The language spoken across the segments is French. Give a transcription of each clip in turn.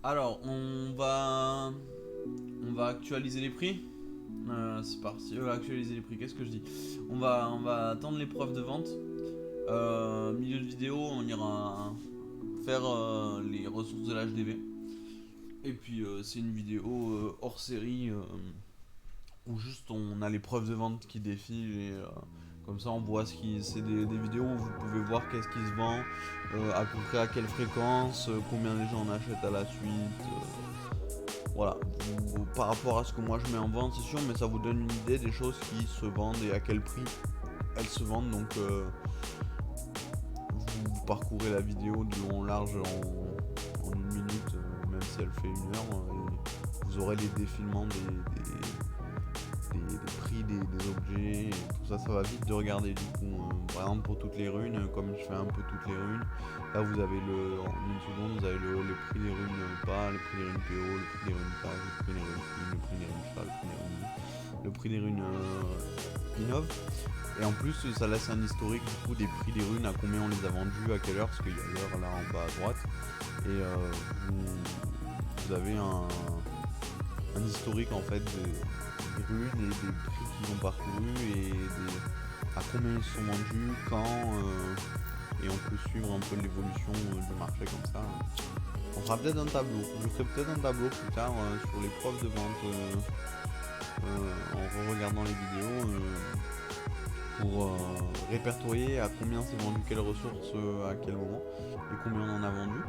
Alors, on va actualiser les prix. C'est parti. Actualiser les prix. Qu'est-ce que je dis? On va attendre l'épreuve de vente. Milieu de vidéo, on ira faire les ressources de l'HDV. Et puis c'est une vidéo hors série où juste on a les preuves de vente qui défilent et comme ça on voit ce qui. C'est des vidéos où vous pouvez voir qu'est-ce qui se vend, à peu près à quelle fréquence, combien les gens en achètent à la suite. Voilà. Par rapport à ce que moi je mets en vente, c'est sûr, mais ça vous donne une idée des choses qui se vendent et à quel prix elles se vendent. Donc vous parcourez la vidéo de long en large en une minute, même si elle fait une heure, et vous aurez les défilements des prix des objets, et tout ça, ça va vite de regarder du coup. Par exemple pour toutes les runes, comme je fais un peu toutes les runes, là vous avez en une seconde, vous avez les prix des runes pas, le prix des runes PO, le prix des runes page, le prix des runes fine, le prix des runes cheval, le prix des runes innov. Et en plus, ça laisse un historique du coup des prix des runes, à combien on les a vendus, à quelle heure, parce qu'il y a l'heure là en bas à droite. Et vous avez un historique en fait des runes et des prix qu'ils ont parcourus et à combien ils sont vendus, quand. Et on peut suivre un peu l'évolution du marché comme ça. On fera peut-être un tableau. Je ferai peut-être un tableau plus tard sur les preuves de vente en regardant les vidéos. Pour répertorier à combien c'est vendu quelle ressource à quel moment et combien on en a vendu.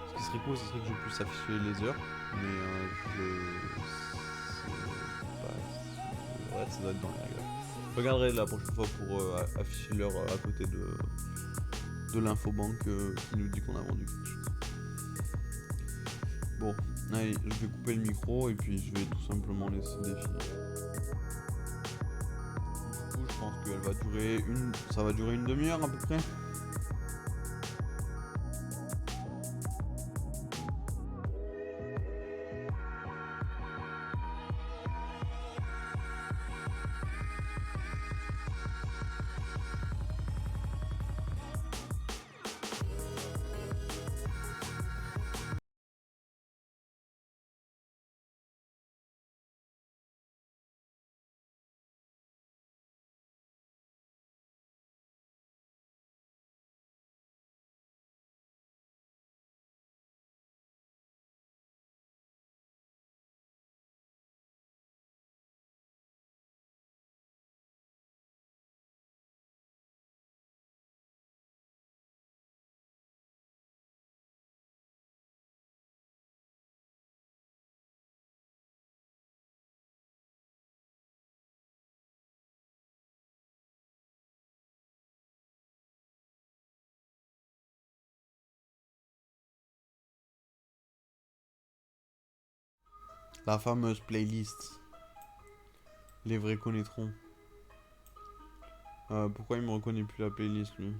Ce qui serait cool, ce serait que je puisse afficher les heures, mais ouais, ça doit être dans les règles. Je regarderai la prochaine fois pour afficher l'heure à côté de l'infobanque qui nous dit qu'on a vendu quelque chose. Bon, allez, je vais couper le micro et puis je vais tout simplement laisser défiler. Je pense qu'elle va durer ça va durer une demi-heure à peu près. La fameuse playlist. Les vrais connaîtront. Pourquoi il me reconnaît plus la playlist lui?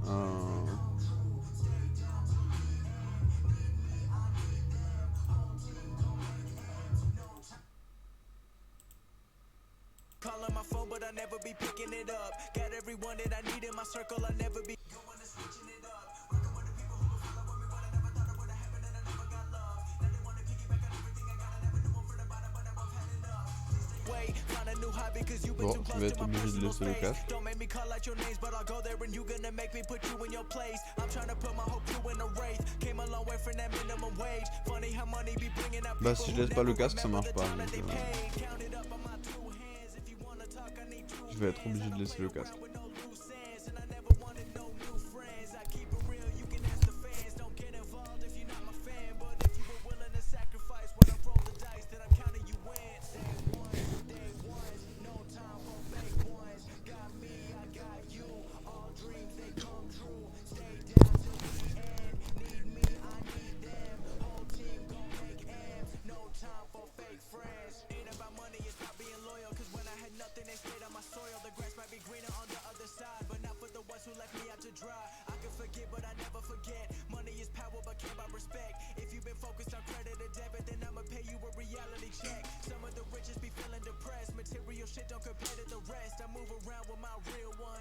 euh... Calling my phone, but I never be picking it up. Got everyone that I need in my circle, I never be going and switching it up. Working with the people who follow with me, but I never thought it would have happened, and I never got love. Now they want to piggyback on everything I got, I never knew them from the bottom, but I've had enough. Wait, find a new hobby, cause you've been too close to my personal space. Don't make me call out your names, but I'll go there and you gonna make me put you in your place. I'm trying to put my whole crew in a race. Came a long way from that minimum wage. Funny how money be bringing up. Bah si je laisse pas le casque, ça marche pas. Donc, je vais être obligé de laisser le casque. Shit don't compare to the rest. I move around with my real one.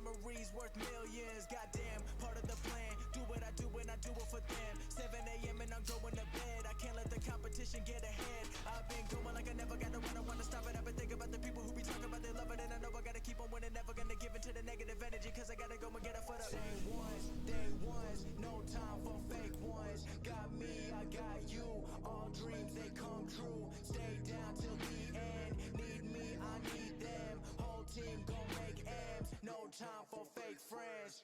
memories worth millions. Goddamn, part of the plan. Do what I do and I do it for them. 7 a.m. and I'm going to bed. I can't let the competition get ahead. I've been going like I never gotta run. I wanna stop it. I've been thinking about the people who be talking about they love it. And I know I gotta keep on winning. Never gonna give into the negative energy. Cause I gotta go and get it for the day ones. No time for fake ones. Got me, I got you. All dreams, they come true. Stay down till the end. Need me, I need them. Whole team gon' make M's. No time for fake friends.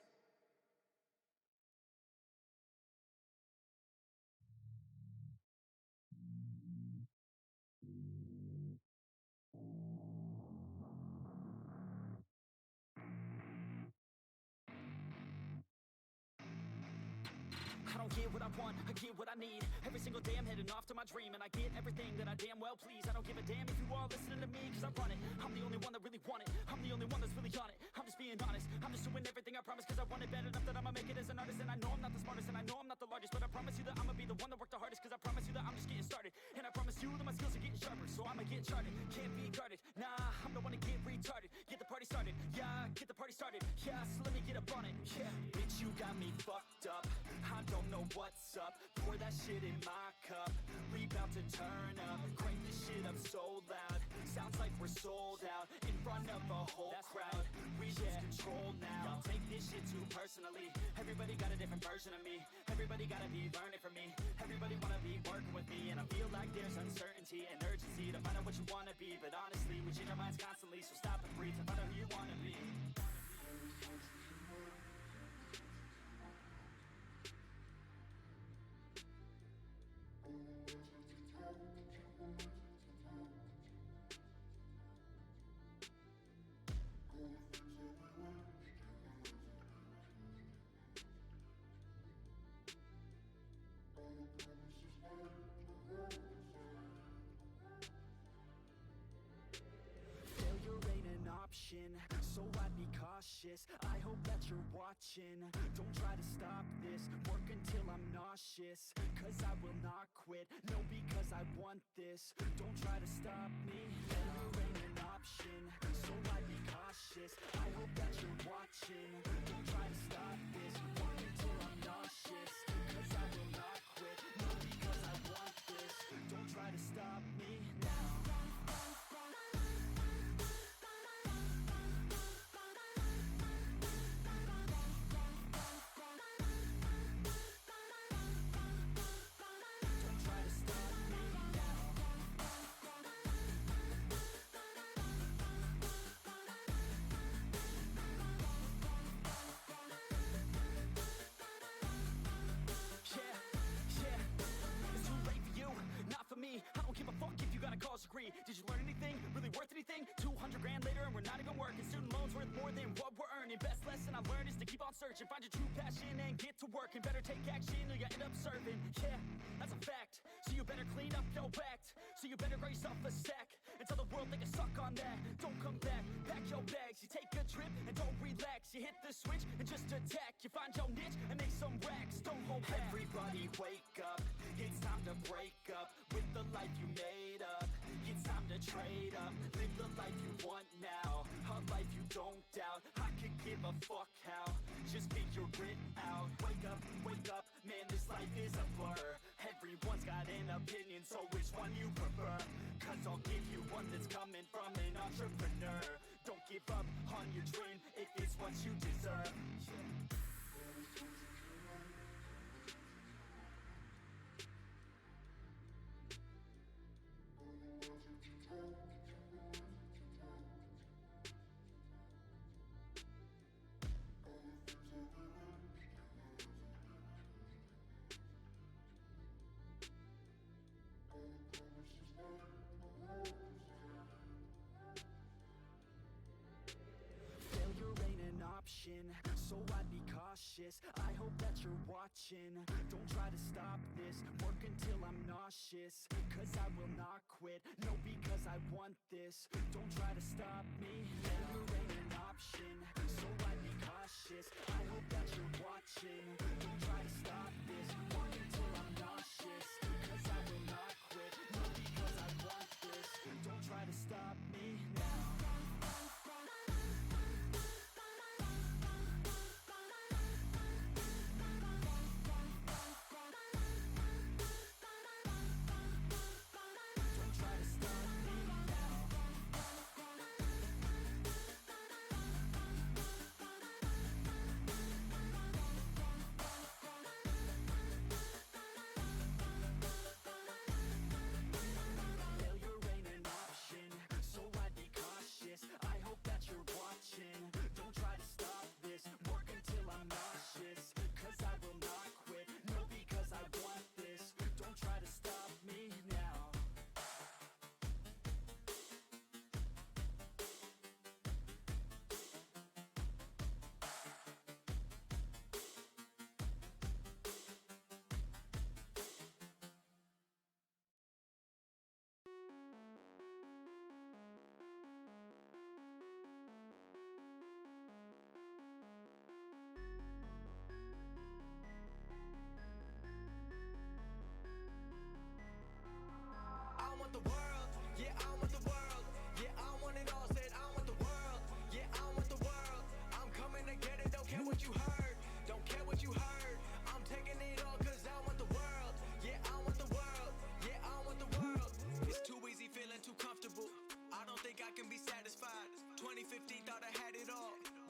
I don't get what I want, I get what I need. Every single day I'm heading off to my dream, and I get everything that I damn well please. I don't give a damn if you all listening to me, cause I run it. I'm the only one that really want it. I'm the only one that's really on it. I'm just being honest. I'm just doing everything I promise, cause I want it bad enough that I'ma make it as an artist. And I know I'm not the smartest, and I know I'm not the largest, but I promise you that I'ma be the one that worked the hardest. Cause I promise you that I'm just getting started, and I promise you that my skills are getting sharper. So I'ma get charted, can't be guarded. Nah, I'm the one to get retarded. Get the party started, yeah, get the party started. Yeah, so let me get up on it, yeah. Bitch, you got me fucked up. I don't know what's up. Pour that shit in my cup. We bout to turn up. Crank this shit up so loud. Sounds like we're sold out in front of a whole crowd. We lose control now. Y'all take this shit too personally. Everybody got a different version of me. Everybody gotta be learning from me. Everybody wanna be working with me. And I feel like there's uncertainty and urgency to find out what you wanna be. But honestly, we change our minds constantly. So stop and breathe to find out who you wanna be. Failure ain't an option, so I'd be cautious. I hope that you're watching. Don't try to stop this. Work until I'm nauseous, cause I will not quit. No, because I want this. Don't try to stop me. Failure ain't an option, so I'd be cautious. I hope that you're watching. Don't try to stop this. Work until I'm nauseous, cause I will not quit. No, because I want this. Don't try to stop me now. Don't try to stop me now. Yeah, it's too late for you, not for me. I don't give a fuck if you got a college degree. Did you learn anything? Really worth anything? 200 grand later and we're not even working. Student loans worth more than what we're earning. Best lesson I learned is to keep on searching. Find your true passion and get to work. And better take action or you end up serving. Yeah, that's a fact. So you better clean up your act. So you better grab yourself a sack and tell the world they can suck on that. Don't come back, pack your bags. You take a trip and don't relax. You hit the switch and just attack. You find your niche and make some racks. Don't hold back. Everybody wake up. It's time to break up with the life you made up. It's time to trade up. Live the life you want now. A life you don't doubt. I could give a fuck how. Just figure it out. Wake up, man, this life is a blur. Everyone's got an opinion, so which one you prefer? Cause I'll give you one that's coming from an entrepreneur. Don't give up on your dream if it's what you deserve. Failure ain't an option, so I'd be cautious. I hope that you're watching. Don't try to stop this. Work until I'm nauseous, cause I will not quit. No, because I want this. Don't try to stop me. Failure ain't an option, so I'd be cautious. I hope that you're watching. Don't try to stop this. Work until I'm nauseous, cause I will not quit. No, because I want this. Don't try to stop me now.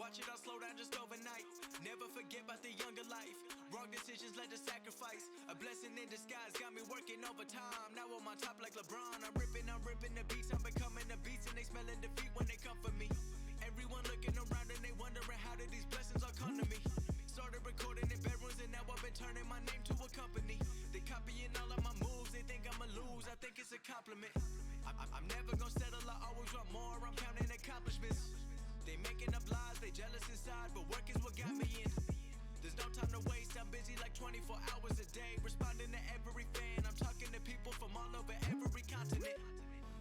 watch it all slow down just overnight. Never forget about the younger life. Wrong decisions led to sacrifice. A blessing in disguise got me working overtime. Now I'm on top like LeBron. I'm ripping the beats. I'm becoming the beats and they smelling defeat when they come for me. Everyone looking around and they wondering how did these blessings all come to me. Started recording in bedrooms and now I've been turning my name to a company. They copying all of my moves. They think I'ma lose. I think it's a compliment. I'm never gonna settle. I always want more. I'm counting accomplishments. They making up lies, they jealous inside, but work is what got me in. There's no time to waste, I'm busy like 24 hours a day, responding to every fan. I'm talking to people from all over every continent.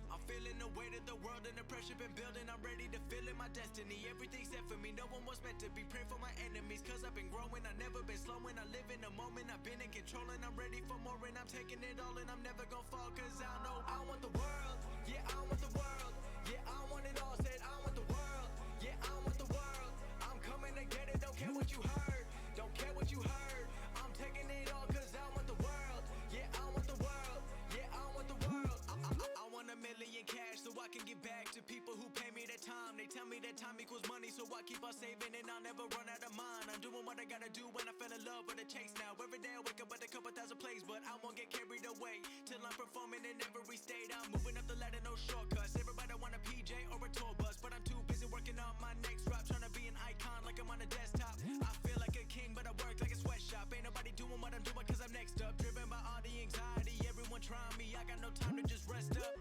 I'm feeling the weight of the world and the pressure been building. I'm ready to feel in my destiny. Everything's set for me, no one was meant to be. Pray for my enemies, cause I've been growing. I've never been slowing, I live in the moment. I've been in control and I'm ready for more. And I'm taking it all and I'm never gonna fall. Cause I know I want the world, yeah I want the world. Yeah I want it all, said I want the world. Yeah I want the world, I'm coming to get it. Don't care what you heard, don't care what you heard. I'm taking it all cause I want the world. Yeah I want the world, yeah I want the world. I want $1 million cash so I can give back to people who pay me their time. They tell me that time equals money, so I keep on saving and I'll never run out of mine. I'm doing what I gotta do when I fell in love with a chase now. Every day I wake up with a couple thousand plays, but I won't get carried away till I'm performing in every state. I'm moving up the ladder, no shortcuts. Everybody want a PJ or a tour bus, but I'm too busy working on my next drop, trying to be an icon like I'm on a desktop. I feel like a king, but I work like a sweatshop. Ain't nobody doing what I'm doing cause I'm next up. Driven by all the anxiety, everyone trying me. I got no time to just rest up,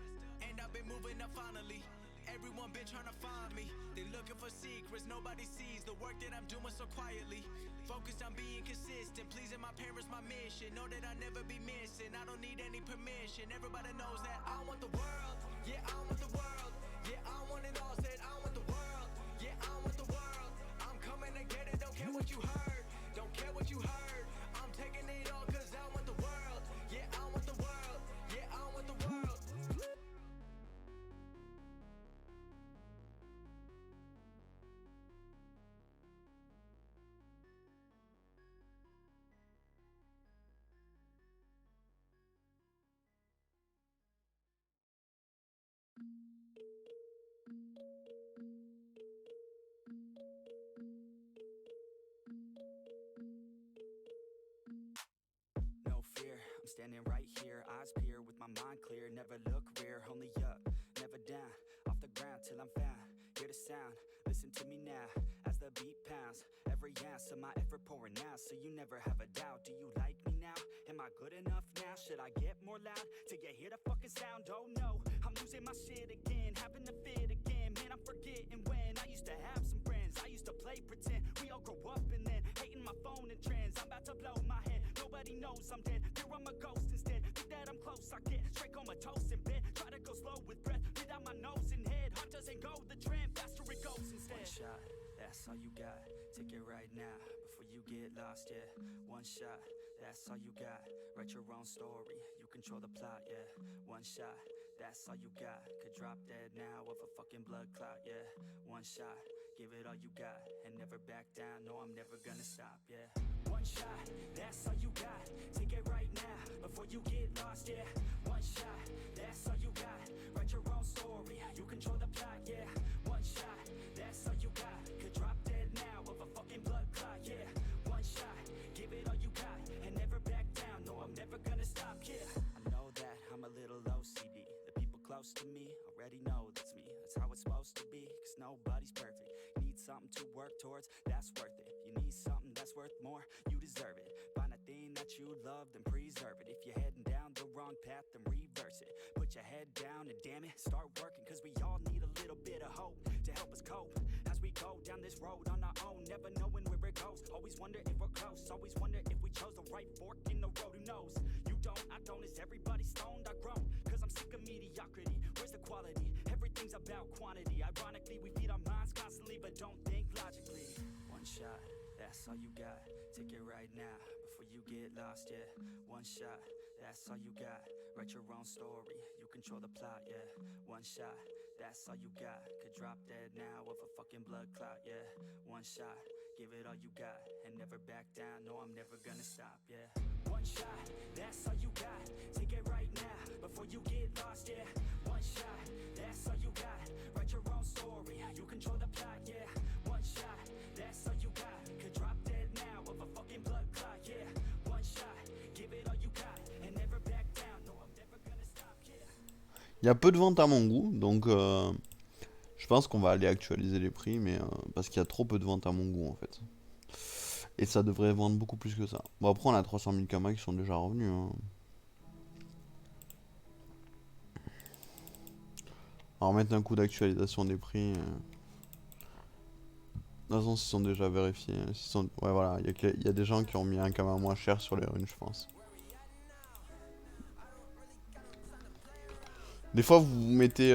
and I've been moving up finally. Everyone been trying to find me. They looking for secrets nobody sees. The work that I'm doing so quietly. Focused on being consistent, pleasing my parents, my mission. Know that I'll never be missing. I don't need any permission. Everybody knows that I want the world. Yeah, I want the world. Yeah, I want it all. Said I want the world. Yeah, I want the world. I'm coming to get it. Don't care what you heard. Don't care what you heard. I'm taking it all cause I want the world. Yeah, I want the world. Yeah, I want the world. No fear, I'm standing right here, eyes peer with my mind clear. Never look rear, only up, never down. Off the ground till I'm found, hear the sound, listen to me now. As the beat pounds, every ounce of my effort pouring out. So you never have a doubt, do you like me now? Am I good enough now? Should I get more loud till you hear the fucking sound? Oh no, I'm losing my shit again, having to fit again. Man, I'm forgetting when I used to have some friends. I used to play pretend, we all grow up and then hating my phone and trends. I'm about to blow my head, nobody knows I'm dead. Fear I'm a ghost instead, think that I'm close. I get straight comatose in bed, try to go slow with breath, breathe out my nose and head. Heart doesn't go the trend, faster it goes instead. One shot, that's all you got, take it right now before you get lost, yeah. One shot, that's all you got, write your own story, you control the plot, yeah. One shot, that's all you got, could drop dead now of a fucking blood clot, yeah. One shot, give it all you got, and never back down, no I'm never gonna stop, yeah. One shot, that's all you got, take it right now before you get lost, yeah. One shot, that's all you got, write your own story, you control the plot, yeah. One shot, that's all you got, could drop dead now of a fucking blood clot, yeah. One shot, give it all you got, and never back down, no I'm never gonna stop, yeah. I know that I'm a little OCD, the people close to me already know that's me. That's how it's supposed to be, cause nobody's perfect. You need something to work towards, that's worth it. If you need something that's worth more, you deserve it. Find a thing that you love, then preserve it. If you're heading down the wrong path, then reverse it. Put your head down and damn it, start working. Cause we all need a little bit of hope to help us cope as we go down this road on our own, never knowing where it goes. Always wonder if we're close, always wonder if we chose the right fork in the road. Who knows? You don't, I don't, is everybody stoned? I grown, cause I'm sick of mediocrity. Where's the quality? Everything's about quantity. Ironically, we feed our minds constantly, but don't think logically. One shot, that's all you got, take it right now before you get lost, yeah. One shot, that's all you got, write your own story, you control the plot, yeah. One shot, that's all you got, could drop dead now of a fucking blood clot, yeah. One shot, give it all you got, and never back down, no I'm never gonna stop, yeah. One shot, that's all you got, take it right now before you get lost, yeah. One shot, that's all you got, write your own story, you control the plot, yeah. One shot, Il y a peu de ventes à mon goût, donc je pense qu'on va aller actualiser les prix, mais parce qu'il y a trop peu de ventes à mon goût en fait. Et ça devrait vendre beaucoup plus que ça. Bon, après, on a 300 000 kamas qui sont déjà revenus. Hein. On va remettre un coup d'actualisation des prix. De toute façon, ils sont déjà vérifiés. Ouais, voilà, il y a des gens qui ont mis un kama moins cher sur les runes, je pense. Des fois, vous mettez.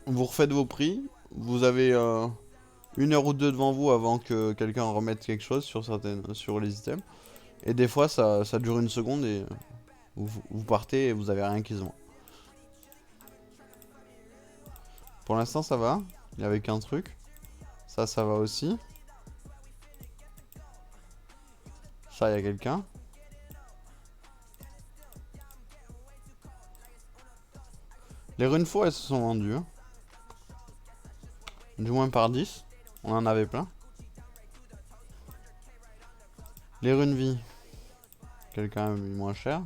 Vous refaites vos prix. Vous avez 1 heure ou deux devant vous avant que quelqu'un remette quelque chose sur les items. Et des fois, ça dure 1 seconde et vous partez et vous avez rien qui se vend. Pour l'instant, ça va. Il n'y avait qu'un truc. Ça va aussi. Ça, il y a quelqu'un. Les runes faux, elles se sont vendues. Hein. Du moins par 10. On en avait plein. Les runes vie. Quelqu'un a mis moins cher.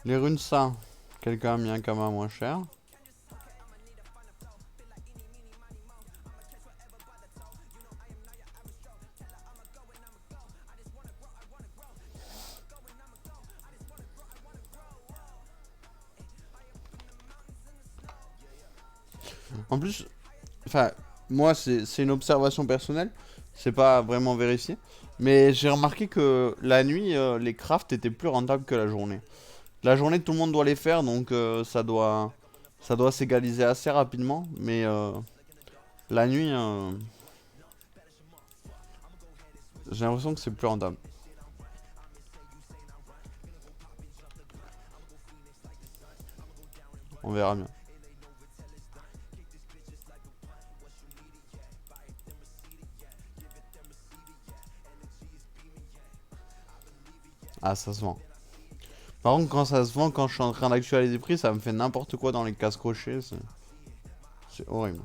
Les runes ça. Quelqu'un a mis un kama moins cher. En plus, enfin, moi c'est une observation personnelle, c'est pas vraiment vérifié, mais j'ai remarqué que la nuit, les crafts étaient plus rentables que la journée. La journée, tout le monde doit les faire, donc ça doit s'égaliser assez rapidement, mais la nuit, j'ai l'impression que c'est plus rentable. On verra bien. Ah, ça se vend. Par contre, quand ça se vend, quand je suis en train d'actualiser les prix, ça me fait n'importe quoi dans les cases crochets. C'est horrible.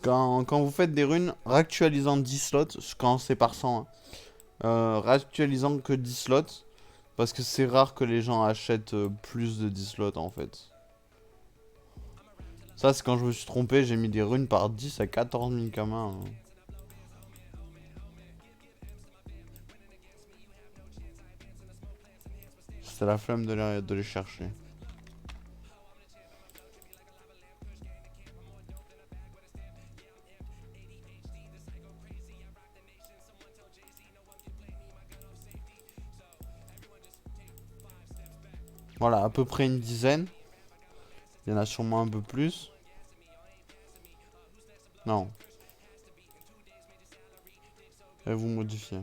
Quand vous faites des runes, réactualisant 10 slots, quand c'est par 100, hein, réactualisant que 10 slots, parce que c'est rare que les gens achètent plus de 10 slots en fait. Ça, c'est quand je me suis trompé, j'ai mis des runes par 10 à 14 000 kamas. Hein. C'était la flemme de les chercher. Voilà, à peu près une dizaine. Il y en a sûrement un peu plus. Non. Et vous modifiez.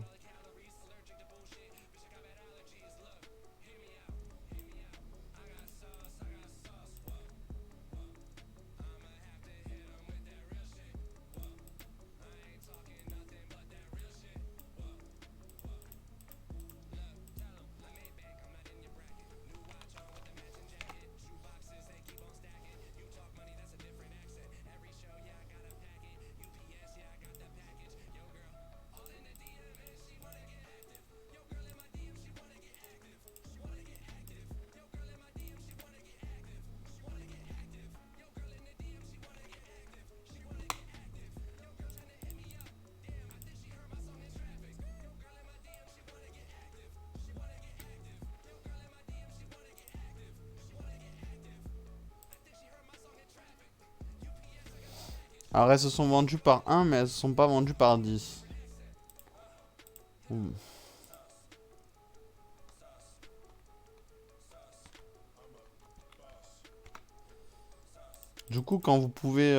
Alors elles se sont vendues par 1, mais elles se sont pas vendues par 10. Du coup, quand vous pouvez...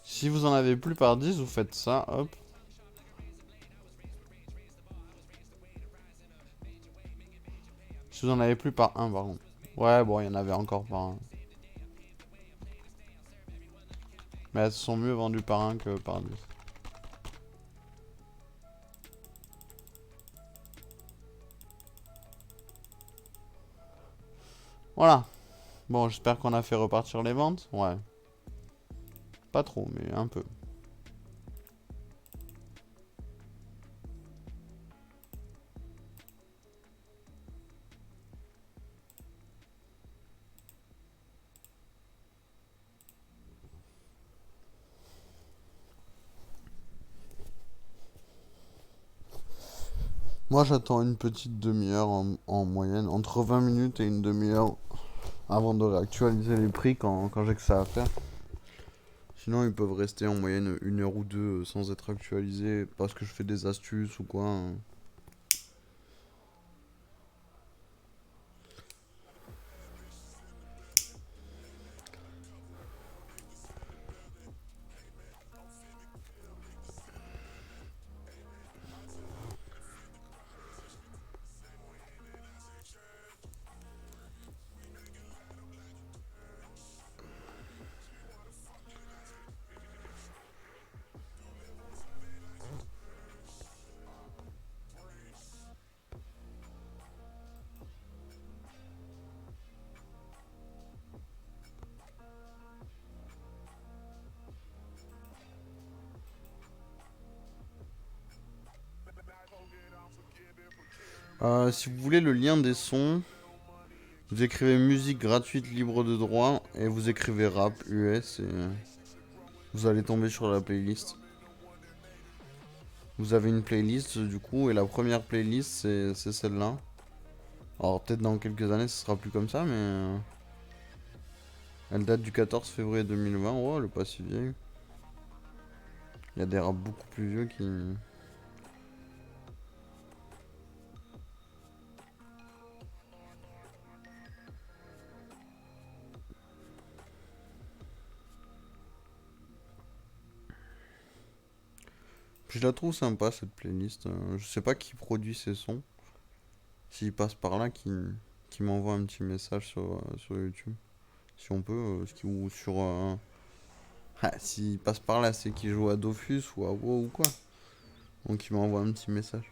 si vous en avez plus par 10, vous faites ça, hop. Si vous en avez plus par 1, par contre. Ouais, bon, il y en avait encore par 1. Mais elles sont mieux vendues par 1 que par 10. Voilà. Bon, j'espère qu'on a fait repartir les ventes. Ouais. Pas trop, mais un peu. Moi, j'attends une petite demi-heure en moyenne, entre 20 minutes et une demi-heure avant de réactualiser les prix quand j'ai que ça à faire. Sinon, ils peuvent rester en moyenne 1 heure ou 2 sans être actualisés parce que je fais des astuces ou quoi. Si vous voulez le lien des sons, vous écrivez musique gratuite libre de droit et vous écrivez rap US et vous allez tomber sur la playlist. Vous avez une playlist du coup et la première playlist c'est celle-là. Alors peut-être dans quelques années ce sera plus comme ça mais elle date du 14 février 2020. Oh, elle est pas si vieille. Il y a des raps beaucoup plus vieux qui... Je la trouve sympa cette playlist. Je sais pas qui produit ces sons. S'il passe par là, qui m'envoie un petit message sur YouTube. Si on peut, ou sur... s'il passe par là, c'est qu'il joue à Dofus ou à WoW ou quoi. Donc il m'envoie un petit message.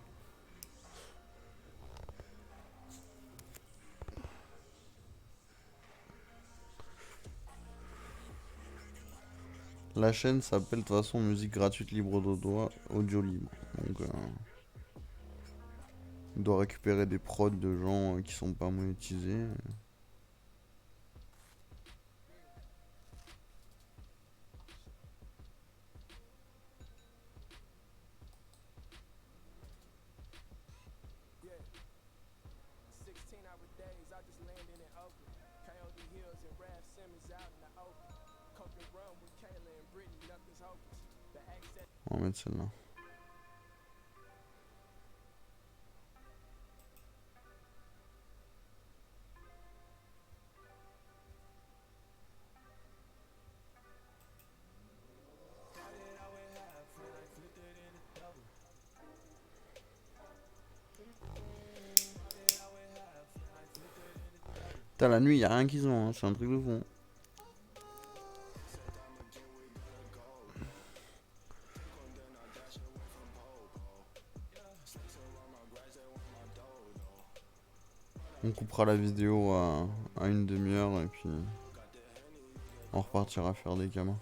La chaîne s'appelle de toute façon Musique gratuite libre de droit, audio libre. Donc il doit récupérer des prods de gens qui sont pas monétisés. Yeah, 16-hour days, I just landed in Oakland. Coyote Hills and Raph Simmons out in the open. Coke and rum with Kayla and Brittany, nothing's hopeless. The access. On va mettre celle-là. Putain, la nuit, y a rien qui se vend, hein, c'est un truc de fou. On coupera la vidéo à une demi-heure et puis on repartira faire des gamins.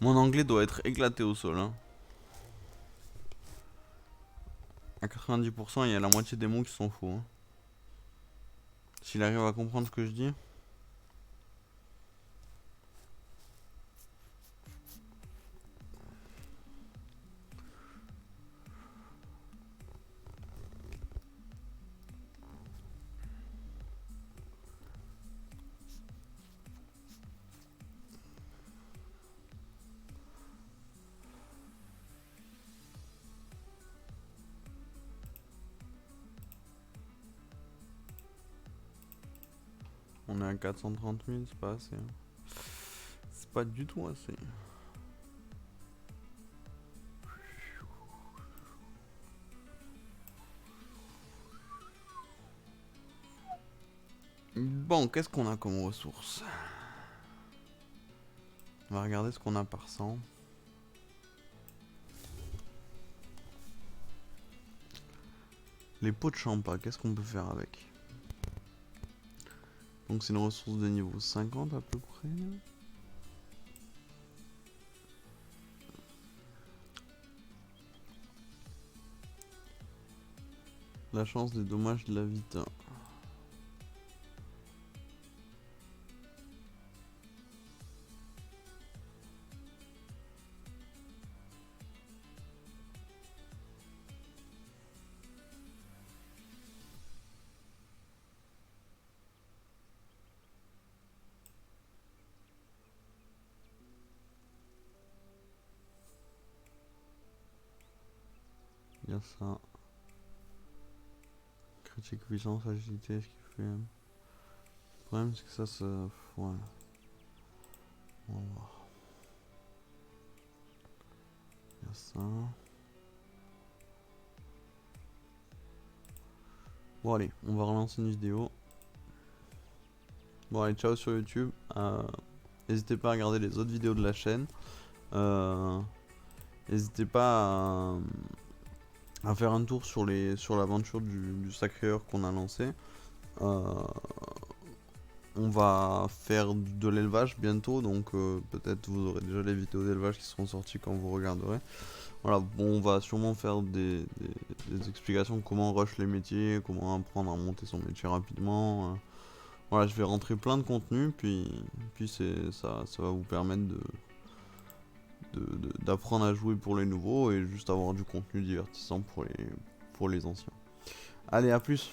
Mon anglais doit être éclaté au sol. Hein. À 90%, il y a la moitié des mots qui sont faux. Hein. S'il arrive à comprendre ce que je dis. On est à 430 000, c'est pas assez. Hein. C'est pas du tout assez. Bon, qu'est-ce qu'on a comme ressources? On va regarder ce qu'on a par 100. Les pots de champa, qu'est-ce qu'on peut faire avec? Donc c'est une ressource de niveau 50 à peu près. La chance des dommages de la vita. Il y a ça. Critique puissance, agilité, ce qu'il fait. Le problème c'est que ça se... Ouais. On va voir. Il y a ça. Bon allez, on va relancer une vidéo. Bon allez, ciao sur YouTube. N'hésitez pas à regarder les autres vidéos de la chaîne. N'hésitez pas à faire un tour sur l'aventure du Sacré-Cœur qu'on a lancé. On va faire de l'élevage bientôt, donc peut-être vous aurez déjà les vidéos d'élevage qui seront sorties quand vous regarderez. Voilà, bon, on va sûrement faire des explications de comment rush les métiers, comment apprendre à monter son métier rapidement. Voilà, je vais rentrer plein de contenu, puis ça va vous permettre d'apprendre à jouer pour les nouveaux et juste avoir du contenu divertissant pour les anciens. Allez, à plus!